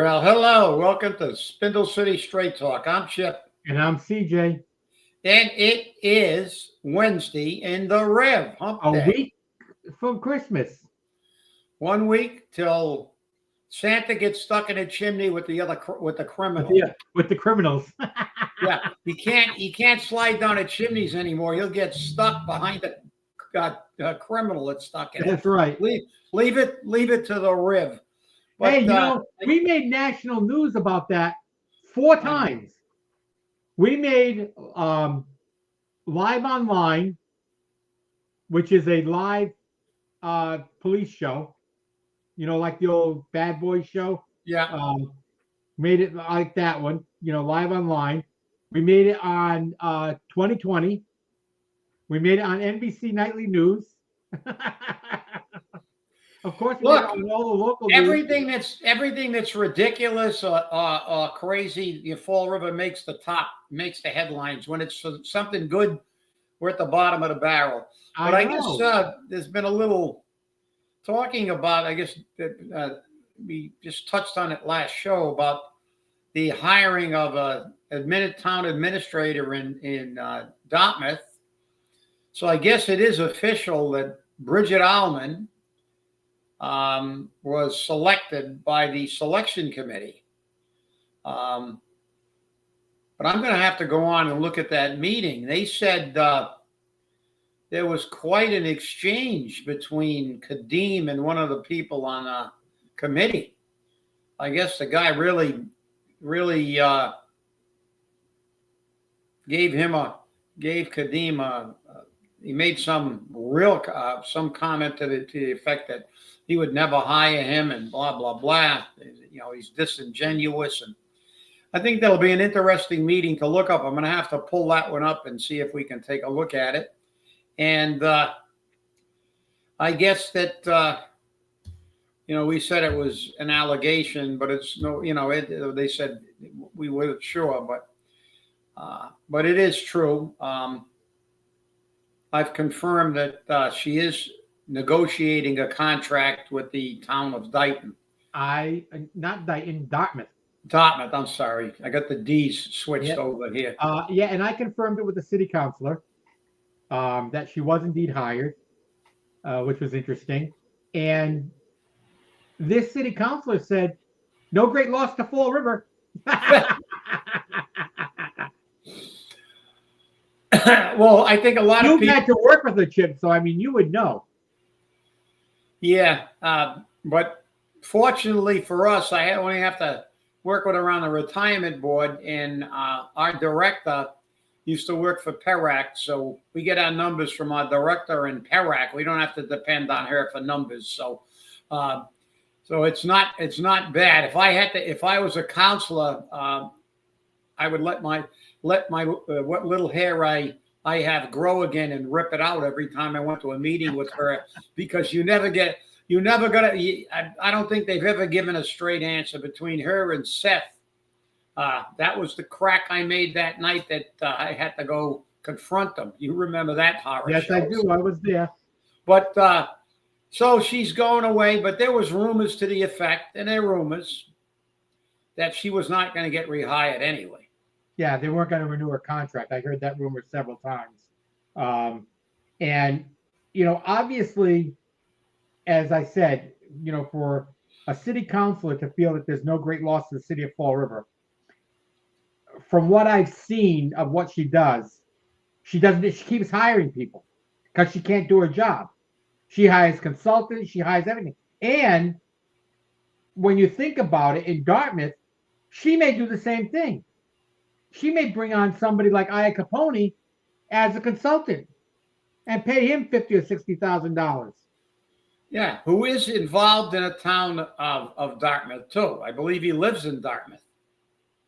Well, hello. Welcome to Spindle City Straight Talk. I'm Chip. And I'm CJ. And it is Wednesday in the Rev Hump A Day. week from Christmas. 1 week till Santa gets stuck in a chimney with the criminal. Yeah, with the criminals. Yeah, you can't slide down the chimneys anymore. You'll get stuck behind the criminal that's stuck in it. That's right. Leave it to the Rev. But, hey, we made national news about that 4 times. We made Live Online, which is a live police show, like the old Bad Boys show. Yeah. Made it like that one, Live Online. We made it on 2020. We made it on NBC Nightly News. Of course, look, on all the local everything that's ridiculous or crazy. The Fall River makes the headlines. When it's something good, we're at the bottom of the barrel. But I guess there's been a little talking about. I guess that we just touched on it last show about the hiring of a town administrator in Dartmouth. So I guess it is official that Bridgette Almon was selected by the selection committee. But I'm going to have to go on and look at that meeting. They said there was quite an exchange between Kadeem and one of the people on the committee. I guess the guy really gave Kadeem he made some comment to the effect that he would never hire him and blah, blah, blah. He's disingenuous. And I think that'll be an interesting meeting to look up. I'm going to have to pull that one up and see if we can take a look at it. And I guess that, we said it was an allegation, but it's no, they said we weren't sure, but it is true. I've confirmed that she is negotiating a contract with the town of Dartmouth. Dartmouth. Dartmouth, I'm sorry. I got the D's switched over here. And I confirmed it with the city councilor that she was indeed hired, which was interesting. And this city councilor said, no great loss to Fall River. Well, I think a lot of people... You had to work with the Chip, so, you would know. Yeah, but fortunately for us, I only have to work with her on the retirement board, and our director used to work for PERAC, so we get our numbers from our director in PERAC. We don't have to depend on her for numbers, so it's not bad. If I was a counselor, I would let my what little hair I have grow again and rip it out every time I went to a meeting with her, because I don't think they've ever given a straight answer between her and Seth. That was the crack I made that night that I had to go confront them. You remember that horror Yes, show? I do. I was there. But so she's going away, but there was rumors to the effect, and there are rumors that she was not going to get rehired anyway. Yeah, they weren't going to renew her contract. I heard that rumor several times. And, obviously, as I said, for a city councilor to feel that there's no great loss to the city of Fall River, from what I've seen of what she does, she keeps hiring people because she can't do her job. She hires consultants, she hires everything. And when you think about it, in Dartmouth, she may do the same thing. She may bring on somebody like Aya Capone as a consultant and pay him $50,000 or $60,000. Yeah, who is involved in a town of Dartmouth too. I believe he lives in Dartmouth.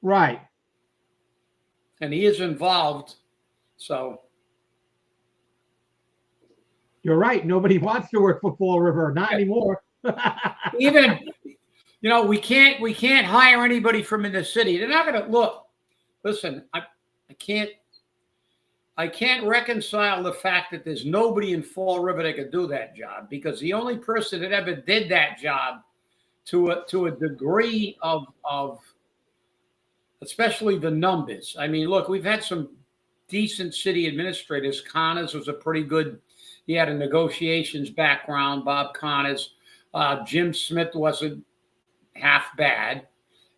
Right. And he is involved, so. You're right. Nobody wants to work for Fall River, not anymore. Even, we can't hire anybody from in the city. They're not going to look. Listen, I can't reconcile the fact that there's nobody in Fall River that could do that job, because the only person that ever did that job to a degree of especially the numbers. I mean, look, we've had some decent city administrators. Connors was a pretty good. He had a negotiations background. Bob Connors, Jim Smith wasn't half bad,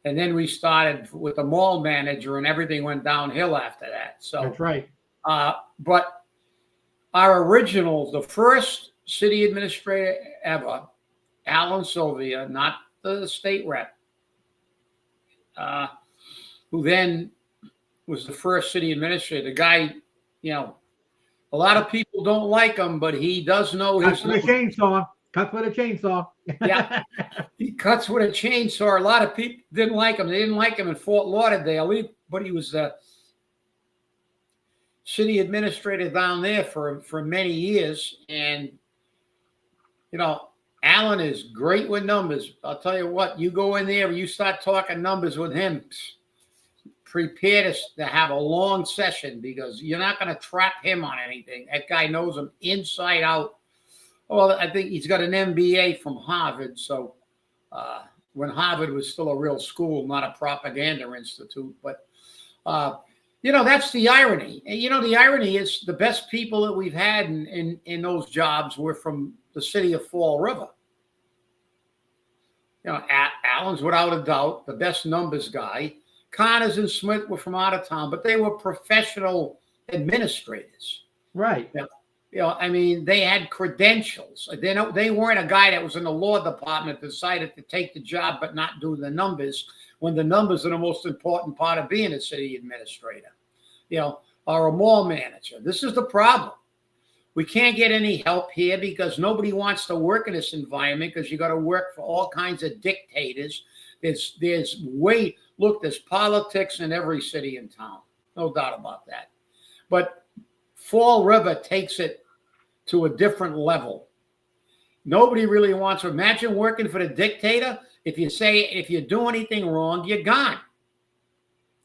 and then we started with the mall manager, and everything went downhill after that. So That's right. But our original, the first city administrator ever, Alan Sylvia, not the state rep, who then was the first city administrator. The guy, a lot of people don't like him, but he does know his. Cuts with a chainsaw. Cuts with a chainsaw. Yeah, he cuts with a chainsaw. A lot of people didn't like him. They didn't like him in Fort Lauderdale, but he was the city administrator down there for many years. And Alan is great with numbers. I'll tell you what, you go in there, you start talking numbers with him, prepare to have a long session, because you're not going to trap him on anything. That guy knows him inside out. Well, I think he's got an MBA from Harvard. So when Harvard was still a real school, not a propaganda institute. But, that's the irony. And, the irony is the best people that we've had in those jobs were from the city of Fall River. Allen's without a doubt the best numbers guy. Connors and Smith were from out of town, but they were professional administrators. Right. I mean, they had credentials. They weren't a guy that was in the law department decided to take the job but not do the numbers, when the numbers are the most important part of being a city administrator, or a mall manager. This is the problem. We can't get any help here because nobody wants to work in this environment, because you got to work for all kinds of dictators. There's politics in every city in town. No doubt about that. But Fall River takes it to a different level. Nobody really wants to imagine working for the dictator. If you do anything wrong, you're gone.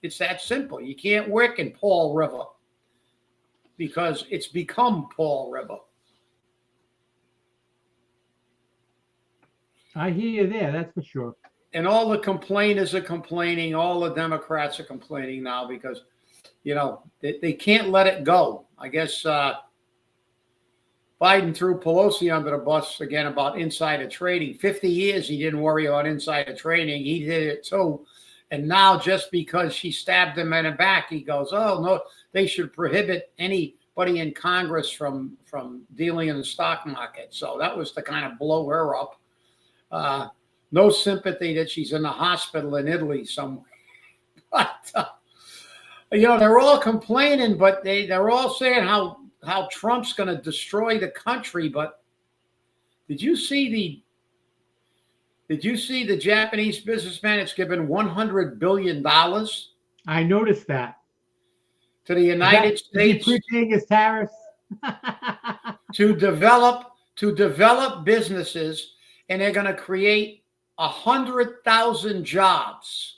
It's that simple. You can't work in Fall River because it's become Fall River. I hear you there. That's for sure. And all the complainers are complaining. All the Democrats are complaining now because, they can't let it go. I guess Biden threw Pelosi under the bus again about insider trading. 50 years he didn't worry about insider trading. He did it too. And now just because she stabbed him in the back, he goes, oh, no, they should prohibit anybody in Congress from dealing in the stock market. So that was to kind of blow her up. No sympathy that she's in the hospital in Italy somewhere. But, they're all complaining, but they're all saying how Trump's going to destroy the country. But did you see the Japanese businessman that's given $100 billion? I noticed that. To the United States. Is he prepaying his tariffs? to develop businesses, and they're going to create 100,000 jobs.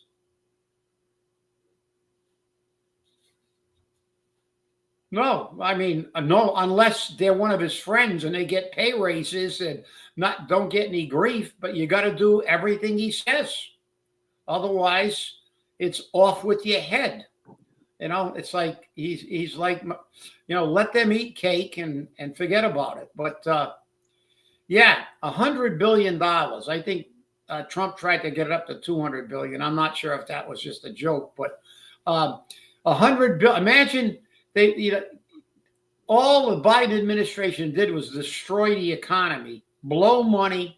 No, I mean, no, unless they're one of his friends and they get pay raises and don't get any grief, but you got to do everything he says. Otherwise, it's off with your head. It's like he's like, let them eat cake and forget about it. But yeah, $100 billion. I think Trump tried to get it up to $200 billion. I'm not sure if that was just a joke, but $100 billion. Imagine all the Biden administration did was destroy the economy, blow money,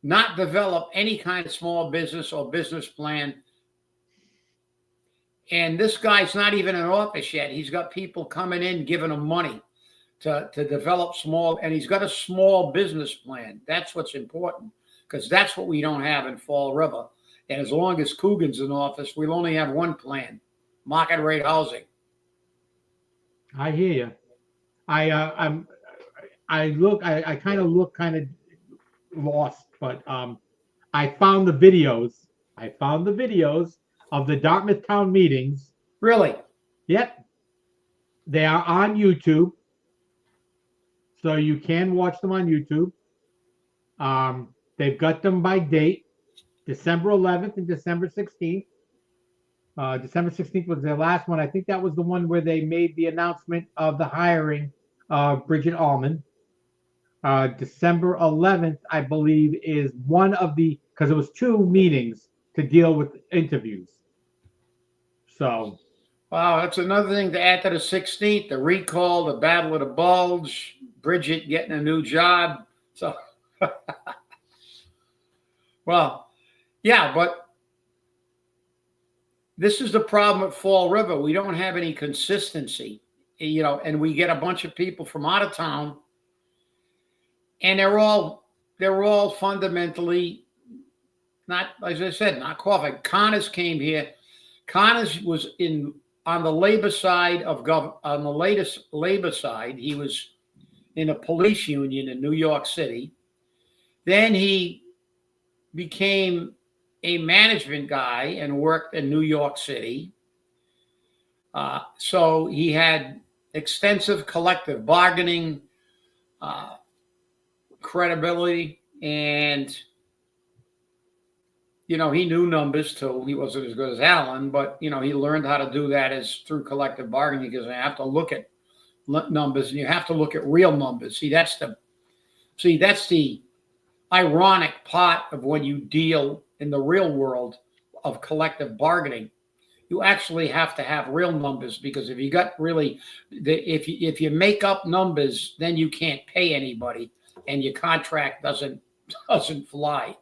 not develop any kind of small business or business plan. And this guy's not even in office yet. He's got people coming in, giving him money to develop small, and he's got a small business plan. That's what's important, because that's what we don't have in Fall River. And as long as Coogan's in office, we'll only have one plan: market rate housing. I hear you. I kind of look lost, but I found the videos. Of the Dartmouth town meetings. Really? Yep. They are on YouTube. So you can watch them on YouTube. They've got them by date, December 11th and December 16th. December 16th was their last one. I think that was the one where they made the announcement of the hiring of Bridgette Almon. December 11th, I believe, is one of the, because it was 2 meetings to deal with interviews. So, Wow, that's another thing to add to the 16th, the recall, the Battle of the Bulge, Bridgette getting a new job. So, well, yeah, but this is the problem at Fall River. We don't have any consistency, and we get a bunch of people from out of town, and they're all fundamentally not, as I said, not qualified. Connors came here. Connors was on the labor side on the latest labor side. He was in a police union in New York City. Then he became a management guy and worked in New York City. So he had extensive collective bargaining credibility, and he knew numbers too. He wasn't as good as Alan, but he learned how to do that as through collective bargaining, because you have to look at numbers and you have to look at real numbers. That's the ironic part of when you deal in the real world of collective bargaining. You actually have to have real numbers, because if you got really, if you make up numbers, then you can't pay anybody, and your contract doesn't fly.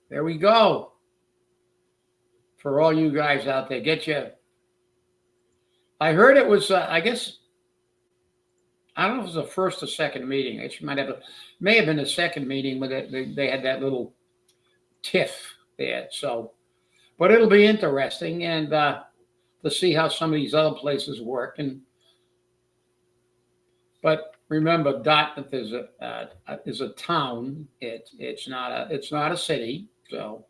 There we go. For all you guys out there, get you. I heard it was, I guess, I don't know if it was the first or second meeting. It may have been the second meeting where they had that little tiff there. So, but it'll be interesting, and to see how some of these other places work. But remember, Dartmouth is a town. It's not a city. So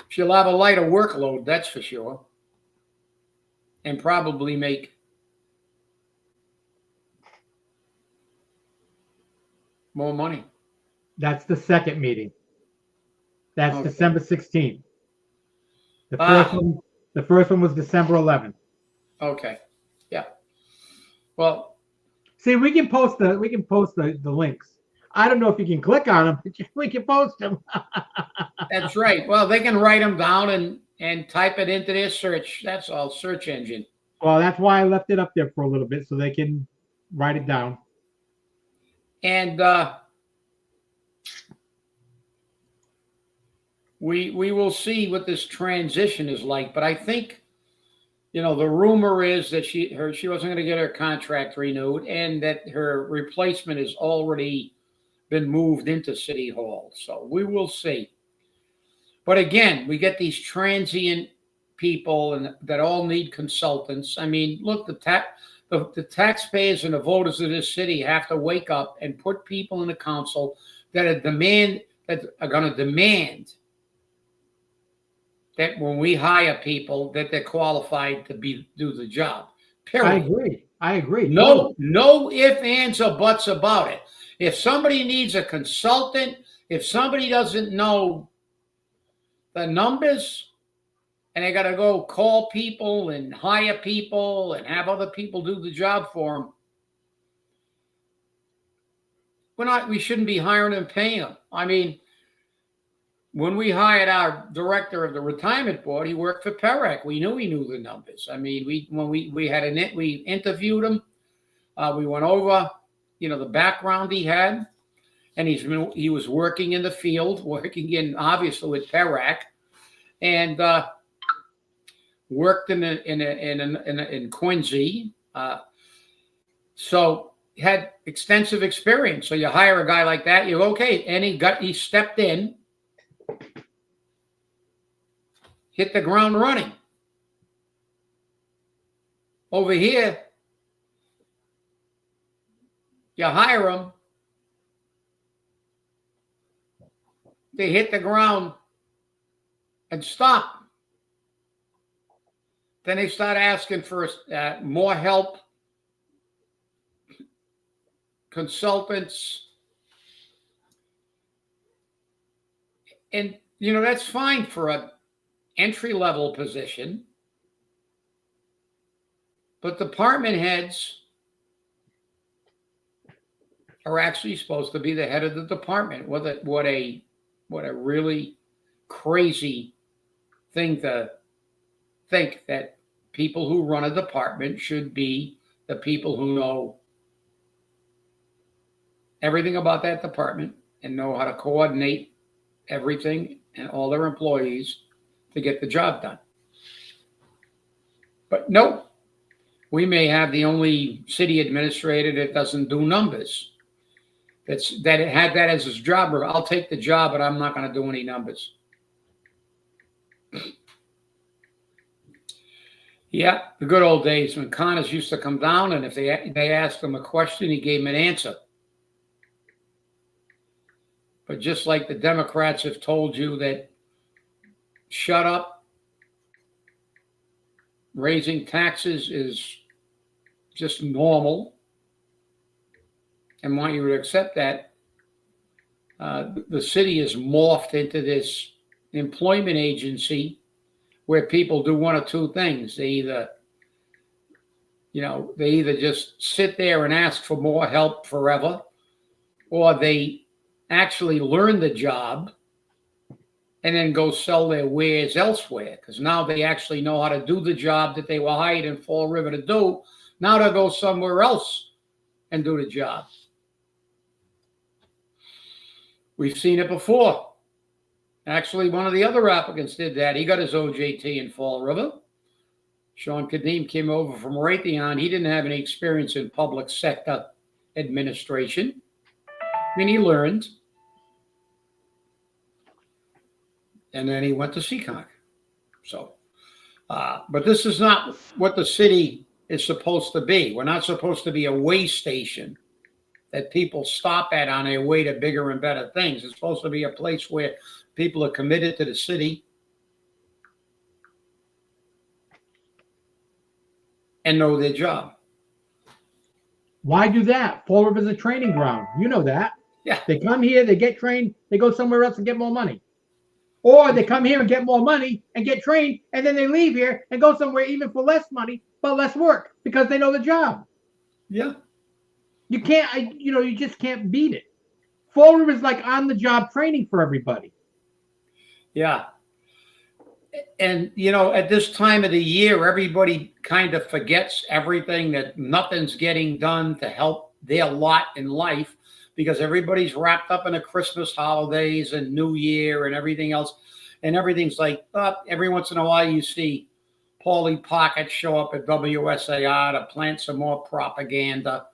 she'll have a lighter workload, that's for sure, and probably make more money. that's the second meeting. That's Okay. December 16th. The first one was December 11th. Okay. Yeah. Well, see, we can post the links. I don't know if you can click on them, but we can post them. that's right. Well, they can write them down and type it into their search. That's all, search engine. Well, that's why I left it up there for a little bit, so they can write it down. And we will see what this transition is like. But I think, the rumor is that she wasn't going to get her contract renewed, and that her replacement has already been moved into City Hall. So we will see. But again, we get these transient people and that all need consultants. I mean, look, the taxpayers and the voters of this city have to wake up and put people in the council that are going to demand that when we hire people, that they're qualified to do the job. Period. I agree. No ifs, ands, or buts about it. If somebody needs a consultant, if somebody doesn't know the numbers, and they got to go call people and hire people and have other people do the job for them, we shouldn't be hiring and paying them. I mean, when we hired our director of the retirement board, he worked for PERAC. We knew he knew the numbers. I mean, we interviewed him. We went over, the background he had, and he was working in the field, working obviously with PERAC, and worked in Quincy. So had extensive experience. So you hire a guy like that, you're okay, and he stepped in. Hit the ground running. Over here, you hire them, they hit the ground and stop. Then they start asking for more help, consultants, And, that's fine for a entry-level position. But department heads are actually supposed to be the head of the department. What a really crazy thing to think that people who run a department should be the people who know everything about that department and know how to coordinate everything and all their employees to get the job done. But no, we may have the only city administrator that doesn't do numbers. That it had that as his job. I'll take the job, but I'm not going to do any numbers. Yeah, the good old days when Connors used to come down, and if they asked him a question, he gave them an answer. But just like the Democrats have told you that shut up, raising taxes is just normal, and want you to accept that, the city is morphed into this employment agency where people do one of two things. They either just sit there and ask for more help forever, or they actually learn the job and then go sell their wares elsewhere, because now they actually know how to do the job that they were hired in Fall River to do. Now they'll go somewhere else and do the job. We've seen it before. Actually, one of the other applicants did that. He got his OJT in Fall River. Sean Kadeem came over from Raytheon. He didn't have any experience in public sector administration. I mean, he learned. And then he went to Seekonk. So, but this is not what the city is supposed to be. We're not supposed to be a way station that people stop at on their way to bigger and better things. It's supposed to be a place where people are committed to the city and know their job. Why do that? Fall River's a training ground. You know that. Yeah. They come here, they get trained, they go somewhere else and get more money. Or they come here and get more money and get trained, and then they leave here and go somewhere even for less money, but less work because they know the job. Yeah. You can't, you just can't beat it. Fall River is like on-the-job training for everybody. Yeah. And, at this time of the year, everybody kind of forgets everything, that nothing's getting done to help their lot in life, because everybody's wrapped up in the Christmas holidays and New Year and everything else. And everything's like, every once in a while you see Paulie Pocket show up at WSAR to plant some more propaganda,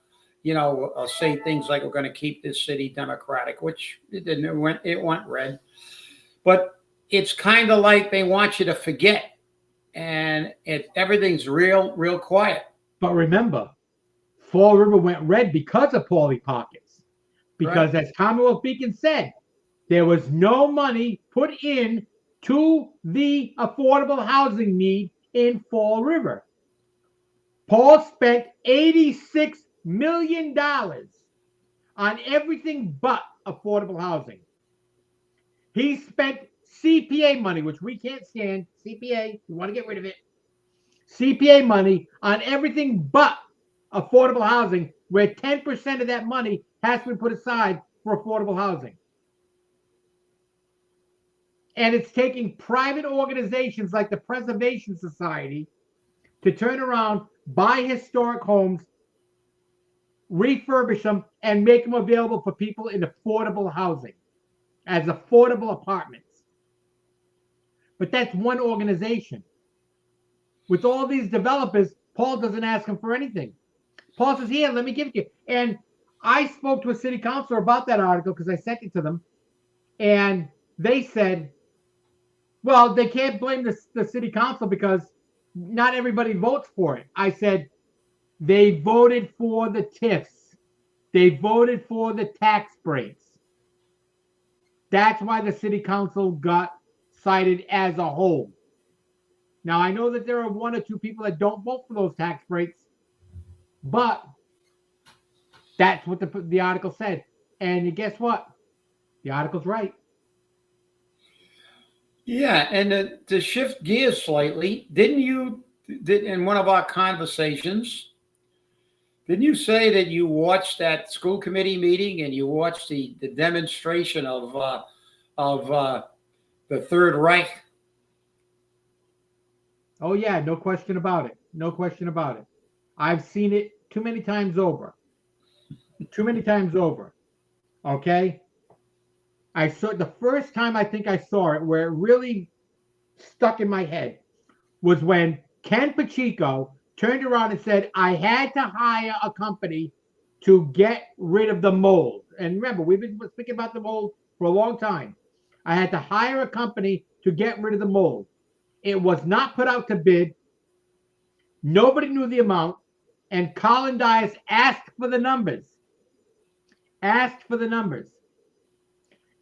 say things like we're going to keep this city democratic, which it didn't. It went red. But it's kind of like they want you to forget. And everything's real quiet. But remember, Fall River went red because of Paulie Pockets. Because as Commonwealth Beacon said, there was no money put in to the affordable housing need in Fall River. Paul spent $86 million on everything but affordable housing. He spent CPA money, which we can't stand. CPA, we want to get rid of it. CPA money on everything but affordable housing, where 10% of that money has to be put aside for affordable housing. And it's taking private organizations like the Preservation Society to turn around, buy historic homes, refurbish them, and make them available for people in affordable housing as affordable apartments. But that's one organization. With all these developers, Paul doesn't ask them for anything. Paul says, here, let me give it to you. And I spoke to a city councilor about that article because I sent it to them. And they said, well, they can't blame the city council because not everybody votes for it. I said, they voted for the TIFs. They voted for the tax breaks. That's why the city council got cited as a whole. Now, I know that there are one or two people that don't vote for those tax breaks, but that's what the article said. And guess what? The article's right. Yeah, and to shift gears slightly, didn't you did in one of our conversations? Didn't you say that you watched that school committee meeting and you watched the demonstration of the Third Reich? Oh yeah, no question about it. No question about it. I've seen it too many times over. Too many times over. Okay. I saw the first time I think I saw it where it really stuck in my head was when Ken Pacheco turned around and said, I had to hire a company to get rid of the mold. And remember, we've been speaking about the mold for a long time. I had to hire a company to get rid of the mold. It was not put out to bid. Nobody knew the amount. And Colin Dias asked for the numbers. Asked for the numbers.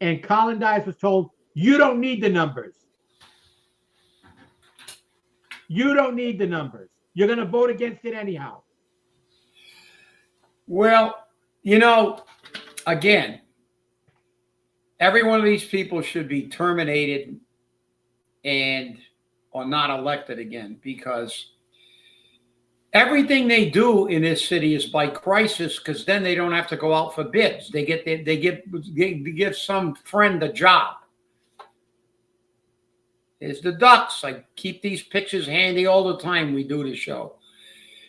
And Colin Dias was told, you don't need the numbers. You don't need the numbers. You're going to vote against it anyhow. Well, again, every one of these people should be terminated and or not elected again, because everything they do in this city is by crisis, because then they don't have to go out for bids. They give some friend a job. There's the ducks. I keep these pictures handy all the time we do the show.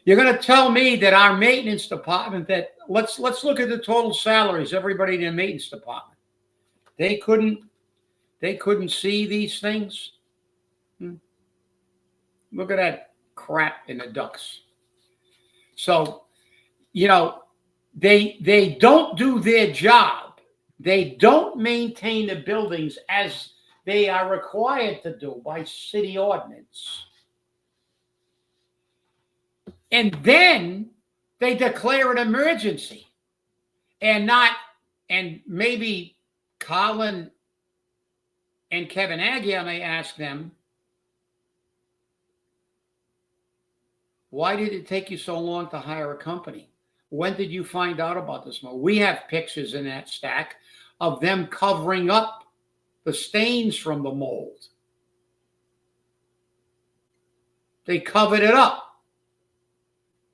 You're going to tell me that our maintenance department, that let's look at the total salaries, everybody in the maintenance department. They couldn't see these things. Look at that crap in the ducks. So, they don't do their job. They don't maintain the buildings as they are required to do by city ordinance. And then they declare an emergency. And maybe Colin and Kevin Agia may ask them, why did it take you so long to hire a company? When did you find out about this mold? We have pictures in that stack of them covering up the stains from the mold. They covered it up.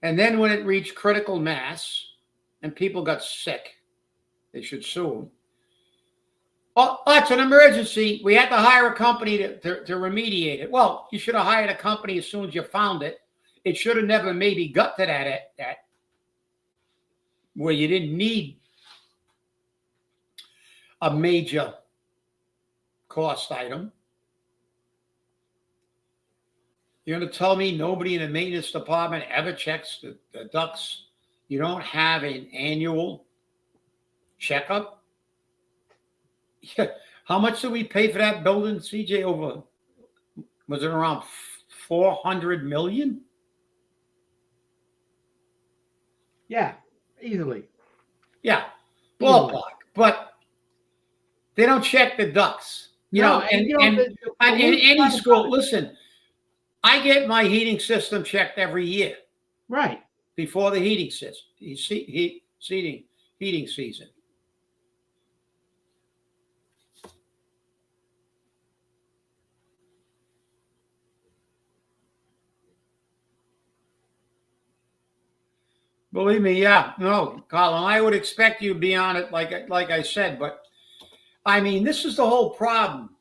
And then when it reached critical mass and people got sick, they should sue them. Oh, it's an emergency. We had to hire a company to remediate it. Well, you should have hired a company as soon as you found it. It should have never maybe got to that where you didn't need a major cost item. You're going to tell me nobody in the maintenance department ever checks the ducts? You don't have an annual checkup? Yeah. How much did we pay for that building, CJ? Was it around 400 million? Yeah, easily. Yeah, ballpark. But they don't check the ducts. In any school, listen, I get my heating system checked every year. Right. Before the heating season. Believe me, yeah. No, Colin, I would expect you to be on it like I said, but I mean, this is the whole problem.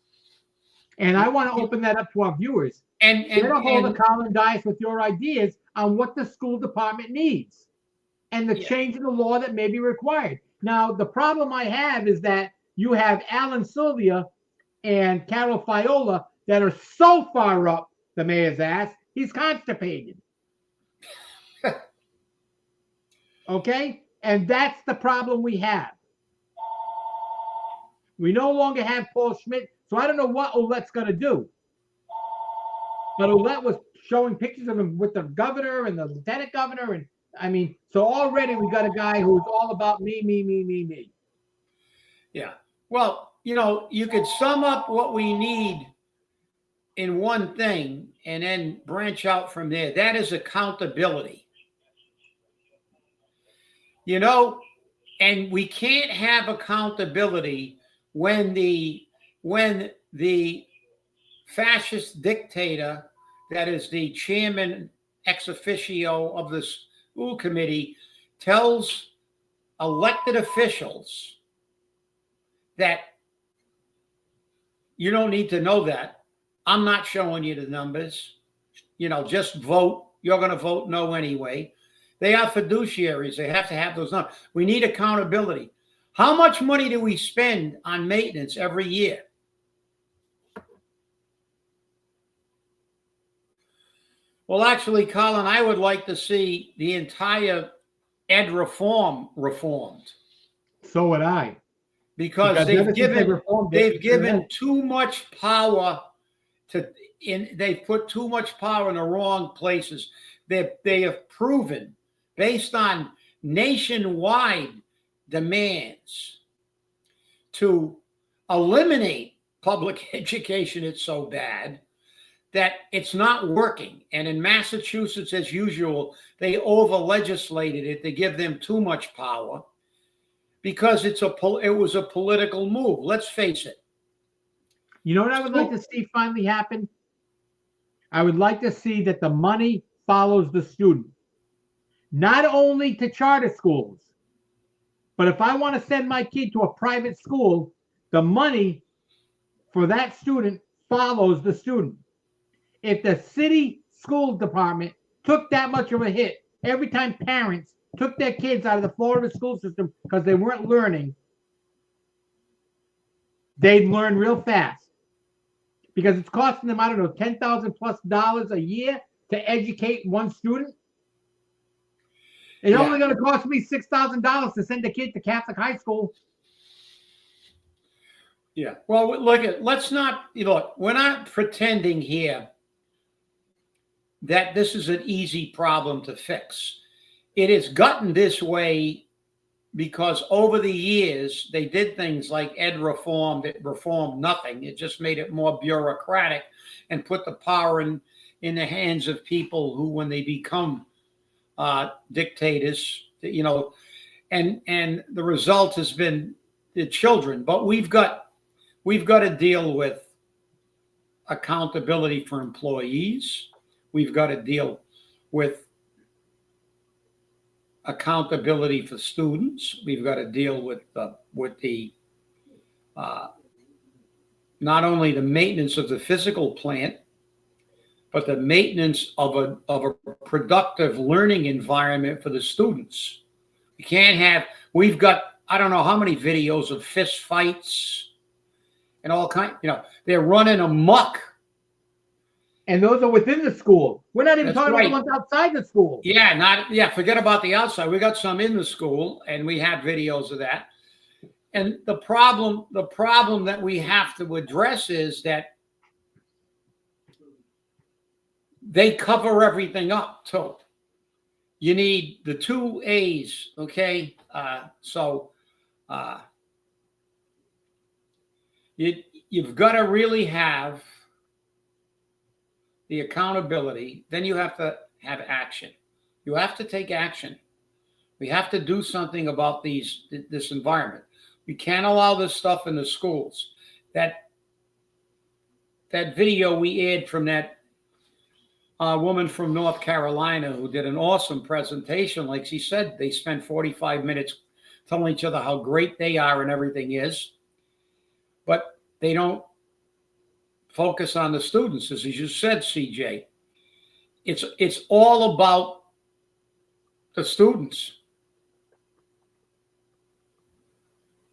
And I want to open that up to our viewers. Get a hold of Colin Dias with your ideas on what the school department needs and the change in the law that may be required. Now, the problem I have is that you have Alan Sylvia and Carol Fiola that are so far up the mayor's ass, he's constipated. Okay? And that's the problem we have. We no longer have Paul Schmidt, so I don't know what Ouellette's going to do. But Ouellette was showing pictures of him with the governor and the lieutenant governor. And I mean, so already we got a guy who's all about me. Yeah. Well, you could sum up what we need in one thing and then branch out from there. That is accountability. And we can't have accountability when the fascist dictator that is the chairman ex officio of the school committee tells elected officials that you don't need to know that. I'm not showing you the numbers. Just vote. You're going to vote no anyway. They are fiduciaries. They have to have those numbers. We need accountability. How much money do we spend on maintenance every year? Well, actually, Colin, I would like to see the entire ed reformed. So would I. Because they've given too much power they've put too much power in the wrong places. They have proven, based on nationwide demands, to eliminate public education. It's so bad that it's not working. And in Massachusetts, as usual, they over-legislated it to give them too much power because it was a political move. Let's face it. You know what I would like to see finally happen? I would like to see that the money follows the student. Not only to charter schools, but if I want to send my kid to a private school, the money for that student follows the student. If the city school department took that much of a hit every time parents took their kids out of the Florida school system because they weren't learning, they'd learn real fast. Because it's costing them, I don't know, $10,000+ a year to educate one student. It's only going to cost me $6,000 to send a kid to Catholic high school. Yeah. Well, let's not, we're not pretending here that this is an easy problem to fix. It has gotten this way because over the years, they did things like ed reform. It reformed nothing. It just made it more bureaucratic and put the power in the hands of people who, when they become dictators, and the result has been the children. But we've got to deal with accountability for employees. We've got to deal with accountability for students. We've got to deal with the not only the maintenance of the physical plant, but the maintenance of a productive learning environment for the students. You can't have. We've got, I don't know how many videos of fist fights and all kinds. They're running amok. And those are within the school. We're not even talking about the ones outside the school. Forget about the outside. We got some in the school, and we have videos of that. And the problem that we have to address is that they cover everything up too. You need the 2 A's, okay? You've got to really have the accountability. Then you have to have action. You have to take action. We have to do something about this environment. We can't allow this stuff in the schools. That video we aired from that woman from North Carolina who did an awesome presentation. Like she said, they spend 45 minutes telling each other how great they are and everything is, but they don't focus on the students, as you said, CJ. It's all about the students.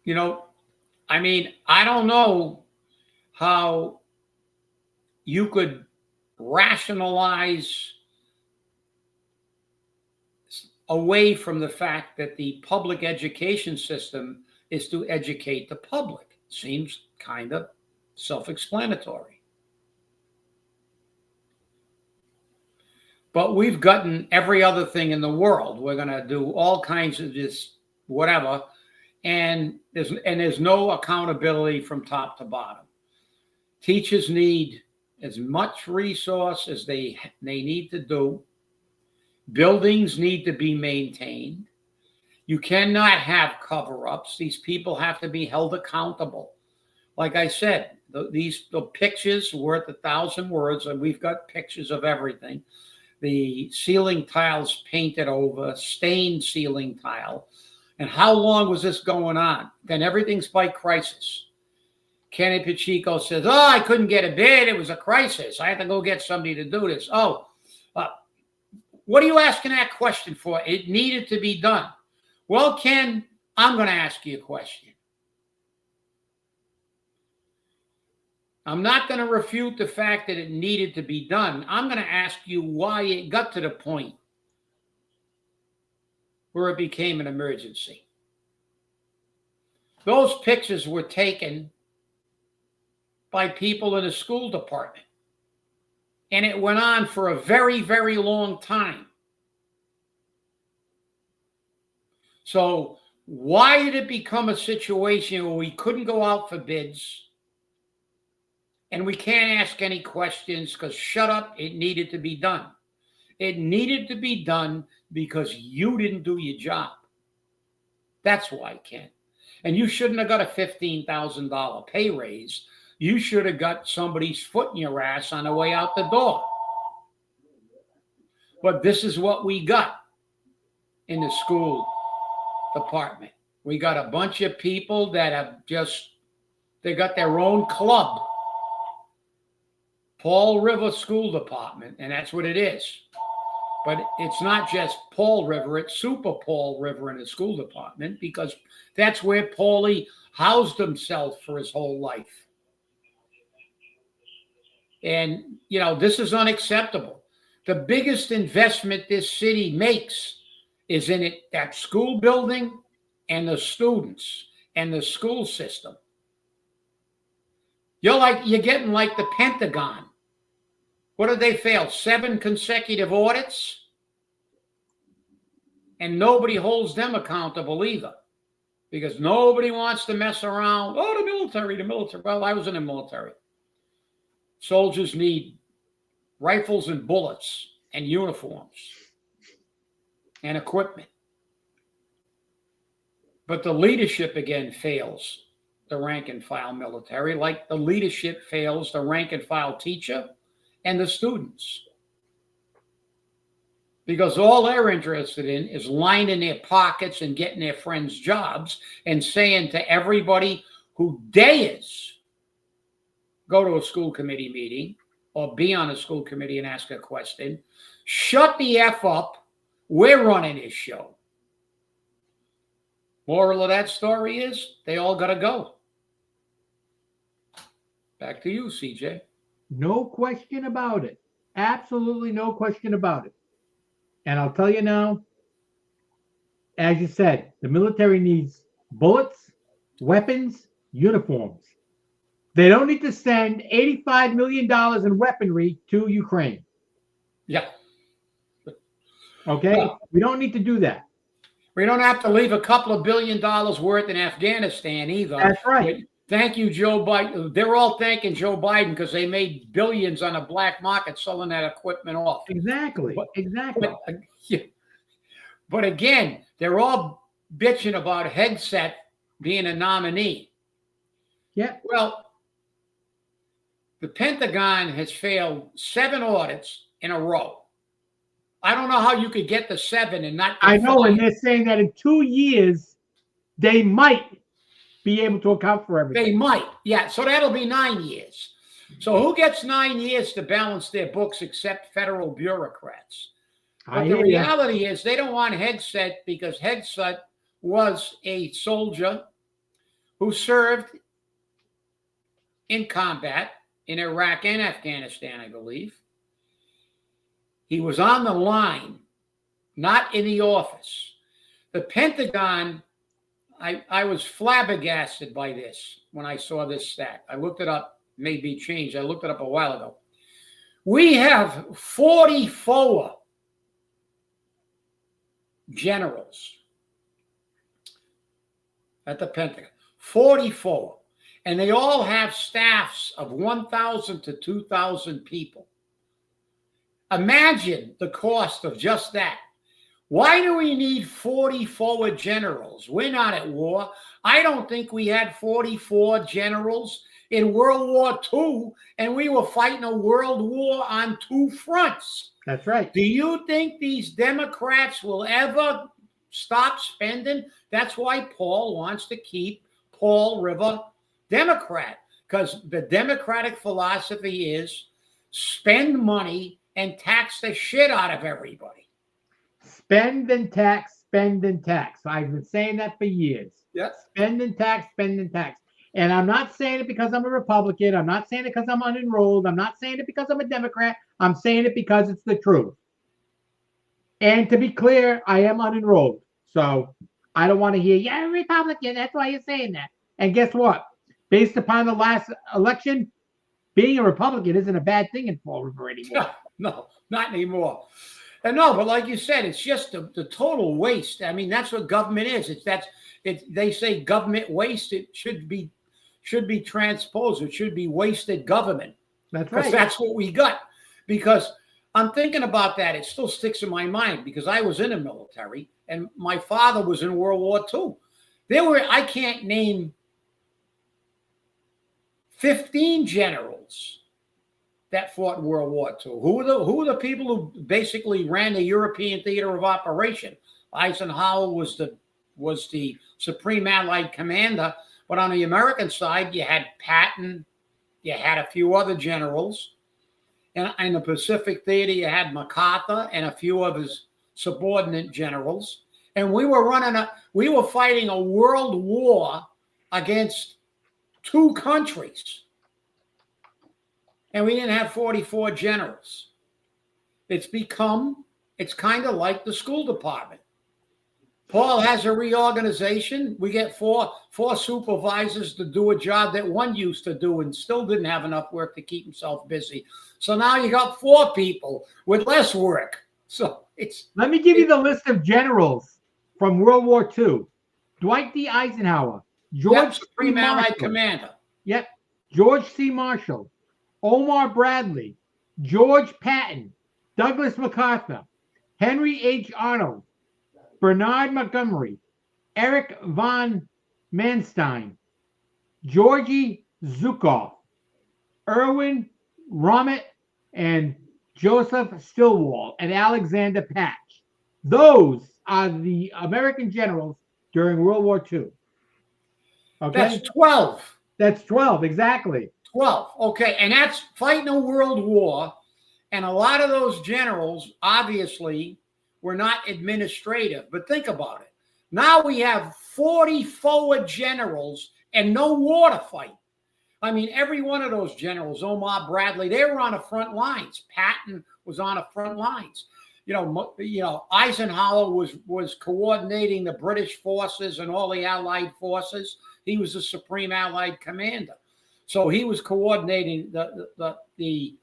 I don't know how you could rationalize away from the fact that the public education system is to educate the public. Seems kind of self-explanatory. But we've gotten every other thing in the world. We're going to do all kinds of this whatever, and there's no accountability from top to bottom. Teachers need as much resource as they need to do. Buildings need to be maintained. You cannot have cover-ups. These people have to be held accountable. Like I said, The pictures worth 1,000 words, and we've got pictures of everything. The ceiling tiles painted over, stained ceiling tile. And how long was this going on? Then everything's by crisis. Kenny Pacheco says, oh, I couldn't get a bid. It was a crisis. I had to go get somebody to do this. Oh, what are you asking that question for? It needed to be done. Well, Ken, I'm going to ask you a question. I'm not going to refute the fact that it needed to be done. I'm going to ask you why it got to the point where it became an emergency. Those pictures were taken by people in the school department. And it went on for a very, very long time. So why did it become a situation where we couldn't go out for bids and we can't ask any questions because shut up, it needed to be done. It needed to be done because you didn't do your job. That's why, Ken. And you shouldn't have got a $15,000 pay raise. You should have got somebody's foot in your ass on the way out the door. But this is what we got in the school department. We got a bunch of people that have they got their own club. Paul River School Department, and that's what it is. But it's not just Paul River, it's Super Paul River in the school department because that's where Paulie housed himself for his whole life. And, this is unacceptable. The biggest investment this city makes is in that school building and the students and the school system. You're getting like the Pentagon. What did they fail? 7 consecutive audits? And nobody holds them accountable either. Because nobody wants to mess around. Oh, the military. Well, I was in the military. Soldiers need rifles and bullets and uniforms and equipment. But the leadership again fails the rank and file military, like the leadership fails the rank and file teacher and the students. Because all they're interested in is lining their pockets and getting their friends jobs and saying to everybody who dares go to a school committee meeting or be on a school committee and ask a question, shut the F up, we're running this show. Moral of that story is they all got to go. Back to you, CJ. No question about it. Absolutely no question about it. And I'll tell you now, as you said, the military needs bullets, weapons, uniforms. They don't need to send $85 million in weaponry to Ukraine. Yeah. Okay? Well, we don't need to do that. We don't have to leave a couple of $1 billion worth in Afghanistan either. That's right. Thank you, Joe Biden. They're all thanking Joe Biden because they made billions on a black market selling that equipment off. Exactly. But again, they're all bitching about Hegseth being a nominee. Yeah. Well, the Pentagon has failed 7 audits in a row. I don't know how you could get the 7 and not. I know, and they're saying that in 2 years they might be able to account for everything. They might, yeah. So that'll be 9 years. So who gets 9 years to balance their books except federal bureaucrats? But the reality is they don't want Hegseth because Hegseth was a soldier who served in combat in Iraq and Afghanistan, I believe. He was on the line, not in the office. The Pentagon, I was flabbergasted by this when I saw this stat. I looked it up, may be changed. I looked it up a while ago. We have 44 generals at the Pentagon, 44. And they all have staffs of 1,000 to 2,000 people. Imagine the cost of just that. Why do we need 44 generals? We're not at war. I don't think we had 44 generals in World War II, and we were fighting a world war on two fronts. That's right. Do you think these Democrats will ever stop spending? That's why Paul wants to keep Paul River Democrat, because the Democratic philosophy is spend money and tax the shit out of everybody. Spend and tax, spend and tax. I've been saying that for years. Yep. Spend and tax, spend and tax. And I'm not saying it because I'm a Republican. I'm not saying it because I'm unenrolled. I'm not saying it because I'm a Democrat. I'm saying it because it's the truth. And to be clear, I am unenrolled. So I don't want to hear, yeah, Republican. That's why you're saying that. And guess what? Based upon the last election, being a Republican isn't a bad thing in Fall River anymore. No, not anymore. And no, but like you said, it's just the total waste. I mean, that's what government is. They say government waste. It should be transposed. It should be wasted government. That's right. That's what we got. Because I'm thinking about that. It still sticks in my mind because I was in the military and my father was in World War II. I can't name 15 generals that fought in World War II. Who are the people who basically ran the European theater of operation? Eisenhower was the Supreme Allied Commander, but on the American side, you had Patton, you had a few other generals, and in the Pacific theater, you had MacArthur and a few of his subordinate generals, and we were fighting a world war against two countries. And we didn't have 44 generals. It's kind of like the school department. Paul has a reorganization. We get four supervisors to do a job that one used to do and still didn't have enough work to keep himself busy. So now you got 4 people with less work. So Let me give you the list of generals from World War II. Dwight D. Eisenhower, George Supreme Allied Commander. Yep. George C. Marshall, Omar Bradley, George Patton, Douglas MacArthur, Henry H. Arnold, Bernard Montgomery, Eric von Manstein, Georgy Zukov, Erwin Rommel, and Joseph Stilwell, and Alexander Patch. Those are the American generals during World War II. Okay? That's 12. That's 12, exactly. 12. Okay. And that's fighting a world war. And a lot of those generals, obviously, were not administrative. But think about it. Now we have 40 forward generals and no war to fight. I mean, every one of those generals, Omar Bradley, they were on the front lines. Patton was on the front lines. You know, Eisenhower was coordinating the British forces and all the Allied forces. He was the Supreme Allied Commander. So he was coordinating the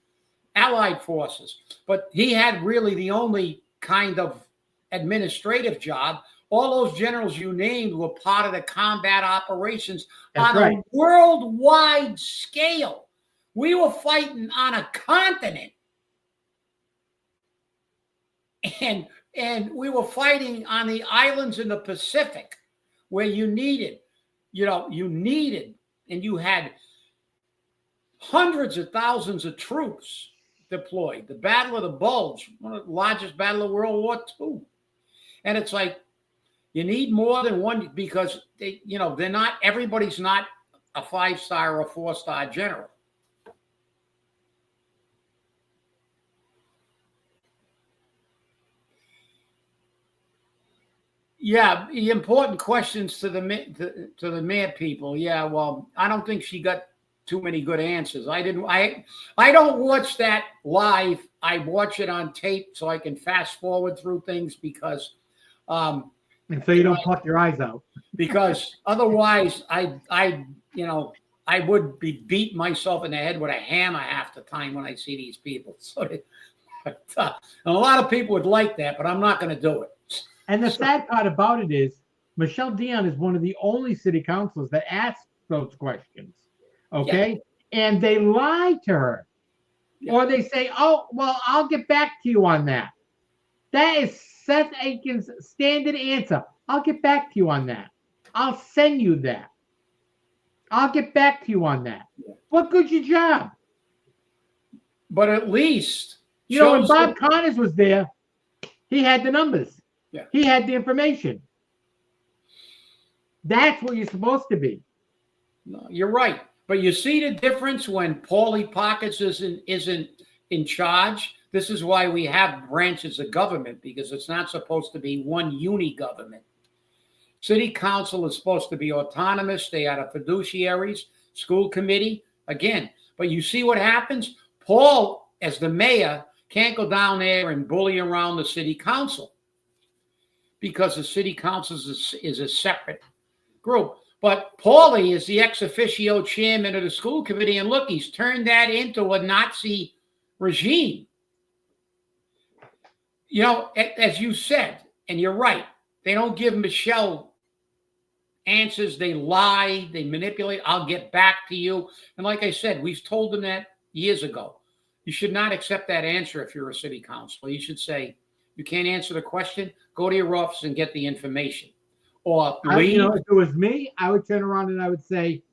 Allied forces. But he had really the only kind of administrative job. All those generals you named were part of the combat operations on a worldwide scale. We were fighting on a continent. And we were fighting on the islands in the Pacific where you needed, and you had hundreds of thousands of troops deployed. The Battle of the Bulge, one of the largest battles of World War II. And it's like, you need more than one because everybody's not a 5-star or a 4-star general. Yeah, the important questions to the mayor people. Yeah, well, I don't think she got too many good answers. I don't watch that live. I watch it on tape so I can fast forward through things because and so you don't pluck your eyes out. Because otherwise I would be beating myself in the head with a hammer half the time when I see these people. So and a lot of people would like that, but I'm not going to do it. And the sad part about it is Michelle Dion is one of the only city councilors that asks those questions. Okay? Yeah. And they lie to her. Yeah. Or they say, oh, well, I'll get back to you on that. That is Seth Aiken's standard answer. I'll get back to you on that. I'll send you that. I'll get back to you on that. What good's your job? But at least, you know, when Bob Connors was there, he had the numbers. Yeah. He had the information. That's what you're supposed to be. No, you're right. But you see the difference when Paulie Pockets isn't in charge? This is why we have branches of government, because it's not supposed to be one uni-government. City council is supposed to be autonomous. They are the fiduciaries, school committee, again. But you see what happens? Paul, as the mayor, can't go down there and bully around the city council because the city council is a separate group. But Paulie is the ex officio chairman of the school committee, and look, he's turned that into a Nazi regime. You know, as you said, and you're right, they don't give Michelle answers. They lie. They manipulate. I'll get back to you. And like I said, we've told them that years ago. You should not accept that answer if you're a city councilor. You should say, you can't answer the question, go to your office and get the information. Or leave. You know, if it was me, I would turn around and I would say,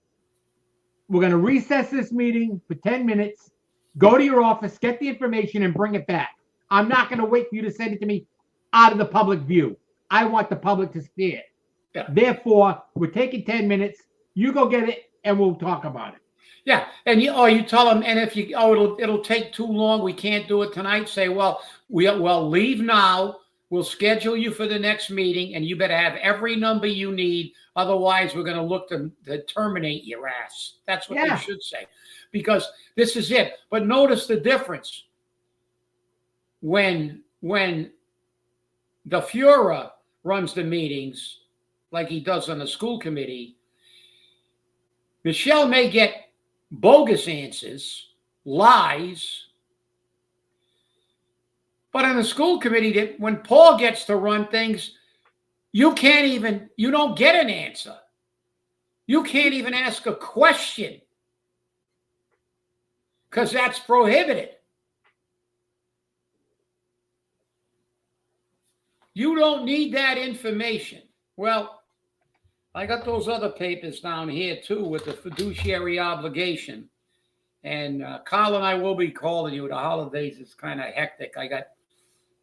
we're going to recess this meeting for 10 minutes. Go to your office, get the information, and bring it back. I'm not going to wait for you to send it to me out of the public view. I want the public to see it. Yeah. Therefore, we're taking 10 minutes. You go get it, and we'll talk about it. Yeah, and you tell them, and if you it'll take too long, we can't do it tonight. Say, well, we'll leave now. We'll schedule you for the next meeting, and you better have every number you need. Otherwise, we're going to look to terminate your ass. That's what they should say, because this is it. But notice the difference when the Fuhrer runs the meetings like he does on the school committee. Michelle may get bogus answers, lies. But in the school committee, when Paul gets to run things, you don't get an answer. You can't even ask a question because that's prohibited. You don't need that information. Well, I got those other papers down here too with the fiduciary obligation. And Carl and I will be calling you. The holidays is kind of hectic. I got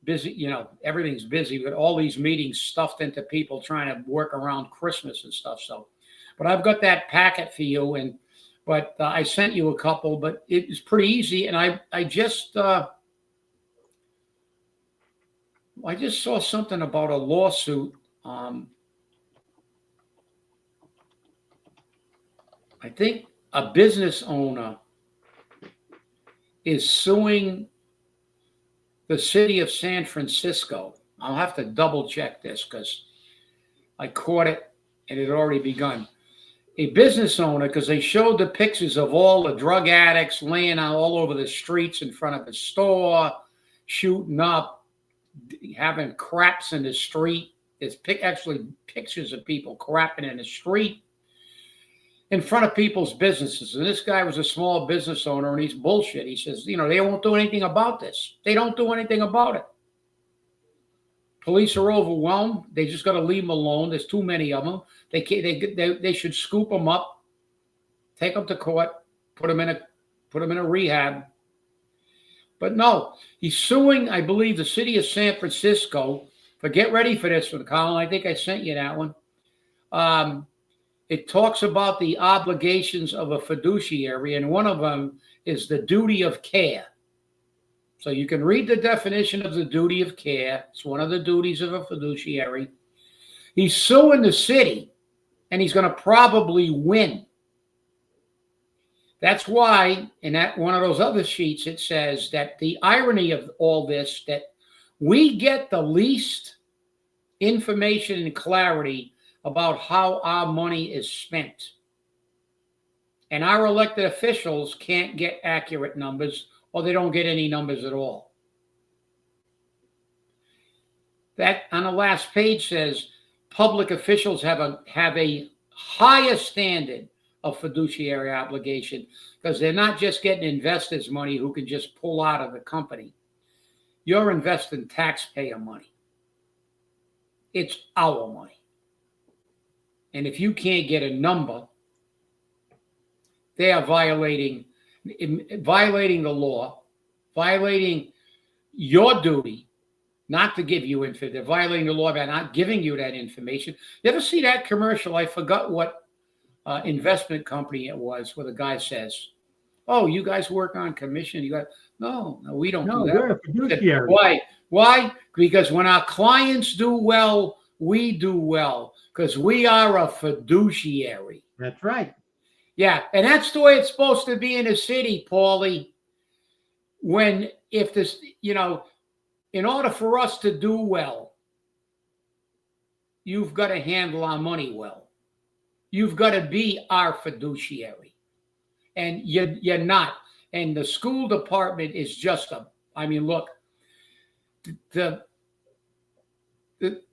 busy, you know, everything's busy with all these meetings stuffed into people trying to work around Christmas and stuff. So, but I've got that packet for you, but I sent you a couple, but it's pretty easy. And I just saw something about a lawsuit. I think a business owner is suing the city of San Francisco. I'll have to double check this because I caught it and it had already begun. A business owner, because they showed the pictures of all the drug addicts laying out all over the streets in front of the store, shooting up, having craps in the street. There's actually pictures of people crapping in the street in front of people's businesses. And this guy was a small business owner, and he's bullshit. He says, you know, they won't do anything about this. They don't do anything about it. Police are overwhelmed. They just got to leave them alone. There's too many of them. They should scoop them up, take them to court, put them in a rehab. But no, he's suing, I believe, the city of San Francisco. But get ready for this one, Colin. I think I sent you that one. It talks about the obligations of a fiduciary, and one of them is the duty of care. So you can read the definition of the duty of care. It's one of the duties of a fiduciary. He's suing the city, and he's going to probably win. That's why in that one of those other sheets, it says that the irony of all this, that we get the least information and clarity about how our money is spent. And our elected officials can't get accurate numbers, or they don't get any numbers at all. That on the last page says public officials have a higher standard of fiduciary obligation because they're not just getting investors' money who can just pull out of the company. You're investing taxpayer money. It's our money. And if you can't get a number, they are violating the law, violating your duty not to give you information. They're violating the law by not giving you that information. You ever see that commercial? I forgot what investment company it was, where the guy says, "Oh, you guys work on commission." You got no, we don't do that. We're a fiduciary. Why? Why? Because when our clients do well, we do well because we are a fiduciary. That's right. Yeah, and that's the way it's supposed to be in a city, Paulie. If this, in order for us to do well, you've got to handle our money well. You've got to be our fiduciary. And you're not. And the school department is just look, the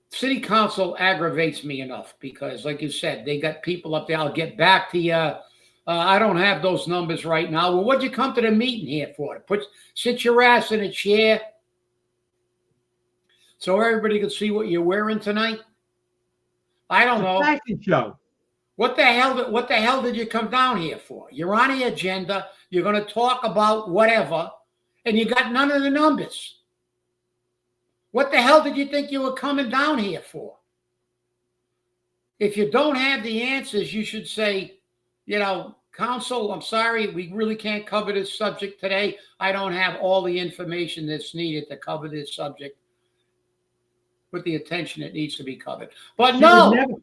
city council aggravates me enough because, like you said, they got people up there. I'll get back to you. I don't have those numbers right now. Well, what'd you come to the meeting here for? Sit your ass in a chair so everybody can see what you're wearing tonight? I don't know. Fashion show. What the hell did you come down here for? You're on the agenda. You're going to talk about whatever, and you got none of the numbers. What the hell did you think you were coming down here for? If you don't have the answers, you should say, council, I'm sorry, we really can't cover this subject today. I don't have all the information that's needed to cover this subject with the attention it needs to be covered. But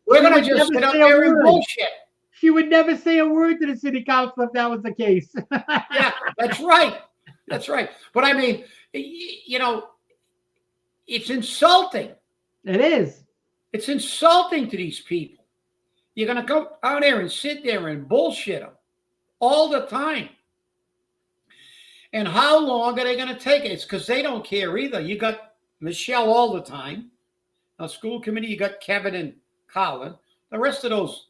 we're going to just sit up there and bullshit. She would never say a word to the city council if that was the case. Yeah, that's right. That's right. But I mean, it's insulting. It is. It's insulting to these people. You're going to go out there and sit there and bullshit them all the time. And how long are they going to take it? It's because they don't care either. You got Michelle all the time. Now, school committee, you got Kevin and Colin. The rest of those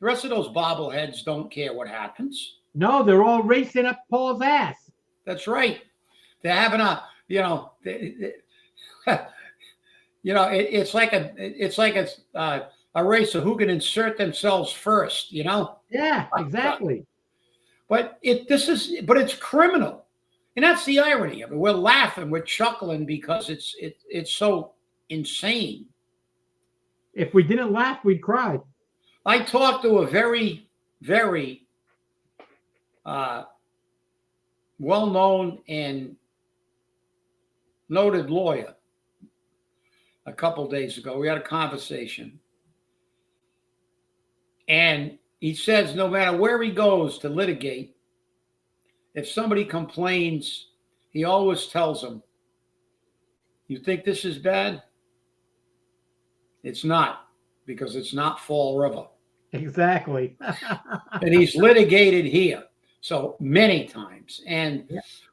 bobbleheads don't care what happens. No, they're all racing up Paul's ass. That's right. They're having it's like a race of who can insert themselves first. Yeah, exactly. But it's criminal, and that's the irony of it. We're laughing, we're chuckling because it's so insane. If we didn't laugh, we'd cry. I talked to a very, very well-known and noted lawyer a couple days ago. We had a conversation. And he says no matter where he goes to litigate, if somebody complains, he always tells them, "You think this is bad? It's not, because it's not Fall River." Exactly. And he's litigated here so many times.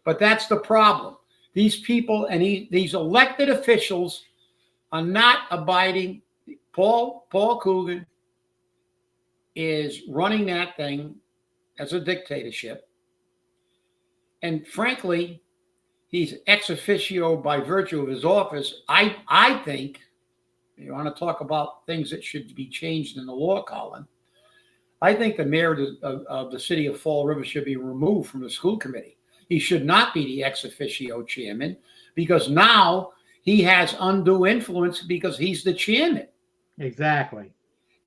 But that's the problem. These people and these elected officials are not abiding. Paul Coogan is running that thing as a dictatorship. And frankly, he's ex officio by virtue of his office. I think, you want to talk about things that should be changed in the law, Colin, I think the mayor of the city of Fall River should be removed from the school committee. He should not be the ex officio chairman because now he has undue influence because he's the chairman. Exactly.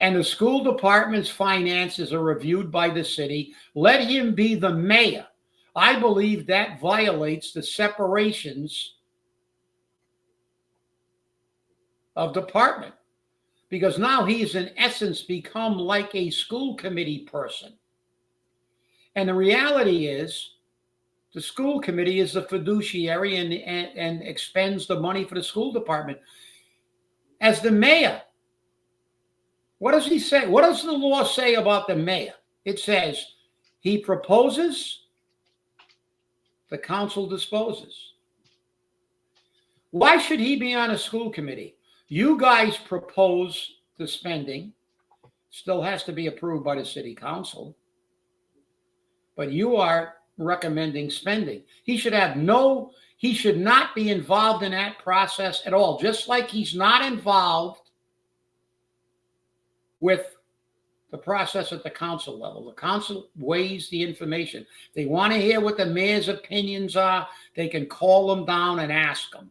And the school department's finances are reviewed by the city. Let him be the mayor. I believe that violates the separations of department, because now he's in essence become like a school committee person. And the reality is the school committee is the fiduciary and expends the money for the school department. As the mayor, what does he say? What does the law say about the mayor? It says he proposes, the council disposes. Why should he be on a school committee? You guys propose the spending, still has to be approved by the city council, but you are recommending spending. He should not be involved in that process at all, just like he's not involved with the process at the council level. The council weighs the information. If they want to hear what the mayor's opinions are, they can call them down and ask them,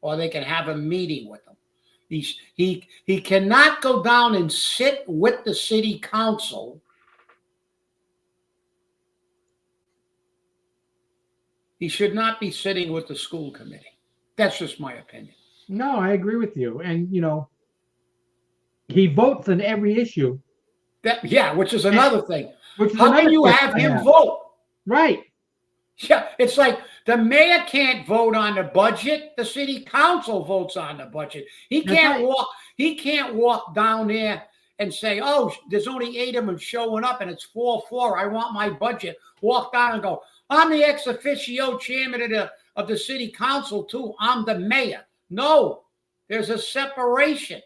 or they can have a meeting with them. He cannot go down and sit with the city council. He should not be sitting with the school committee. That's just my opinion. No, I agree with you. And, he votes on every issue. Which is another thing. Which is How another can you question have I him have. vote? Right. Yeah, it's like the mayor can't vote on the budget. The city council votes on the budget. He can't walk. He can't walk down there and say, "Oh, there's only 8 of them showing up, and it's 4-4. I want my budget." Walk down and go, "I'm the ex officio chairman of the city council too. I'm the mayor." No, there's a separation.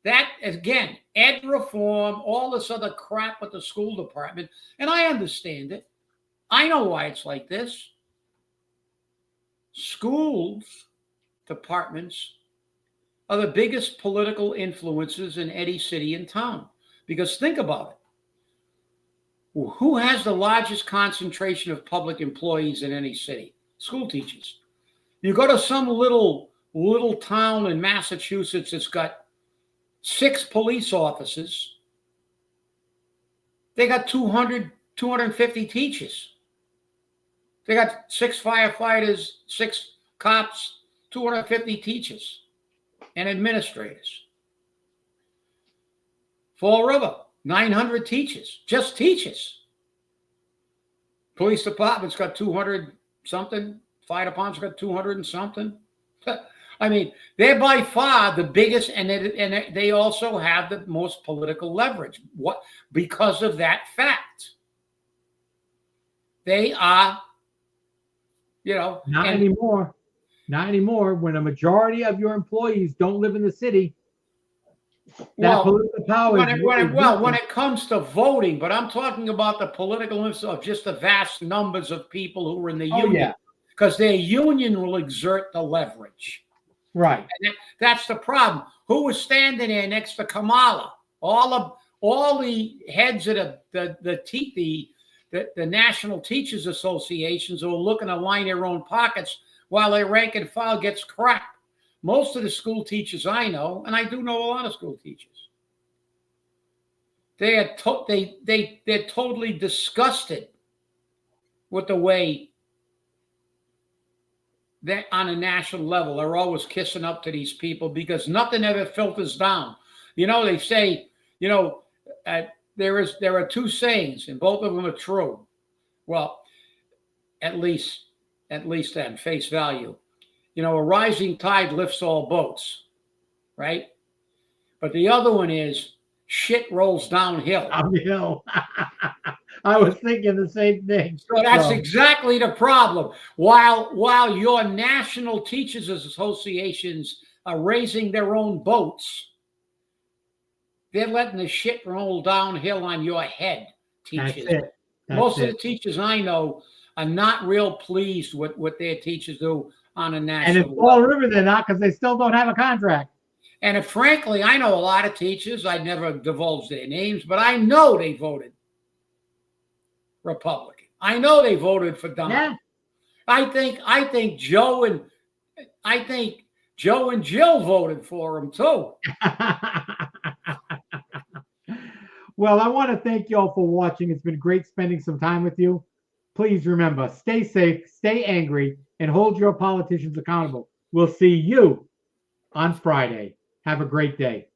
That, again, ed reform, all this other crap with the school department, and I understand it. I know why it's like this. Schools departments are the biggest political influences in any city and town. Because think about it. Who has the largest concentration of public employees in any city? School teachers. You go to some little town in Massachusetts that's got 6 police officers. They got 250 teachers. They got 6 firefighters, 6 cops, 250 teachers and administrators. Fall River, 900 teachers, just teachers. Police department's got 200 something. Fire department's got 200 and something. I mean, they're by far the biggest, and they also have the most political leverage. What? Because of that fact. They are, Not anymore. Not anymore. When a majority of your employees don't live in the city, that political power. When it comes to voting, but I'm talking about the political influence of just the vast numbers of people who are in the union, because their union will exert the leverage. Right. And that's the problem. Who was standing there next to Kamala? All the heads of the National Teachers Associations who are looking to line their own pockets while their rank and file gets crap. Most of the school teachers I know, and I do know a lot of school teachers, they're totally disgusted with the way that on a national level they're always kissing up to these people because nothing ever filters down. They say, there are 2 sayings, and both of them are true. Well, at least at face value. A rising tide lifts all boats, right? But the other one is shit rolls downhill. I was thinking the same thing. So that's exactly the problem. While your national teachers associations are raising their own boats, they're letting the shit roll downhill on your head, teachers. Most of the teachers I know are not real pleased with what their teachers do on a national level. And in Fall River, they're not, because they still don't have a contract. And frankly, I know a lot of teachers. I'd never divulge their names, but I know they voted Republican. I know they voted for Donald. Yeah. I think Joe and Jill voted for him too. Well, I want to thank you all for watching. It's been great spending some time with you. Please remember, stay safe, stay angry, and hold your politicians accountable. We'll see you on Friday. Have a great day.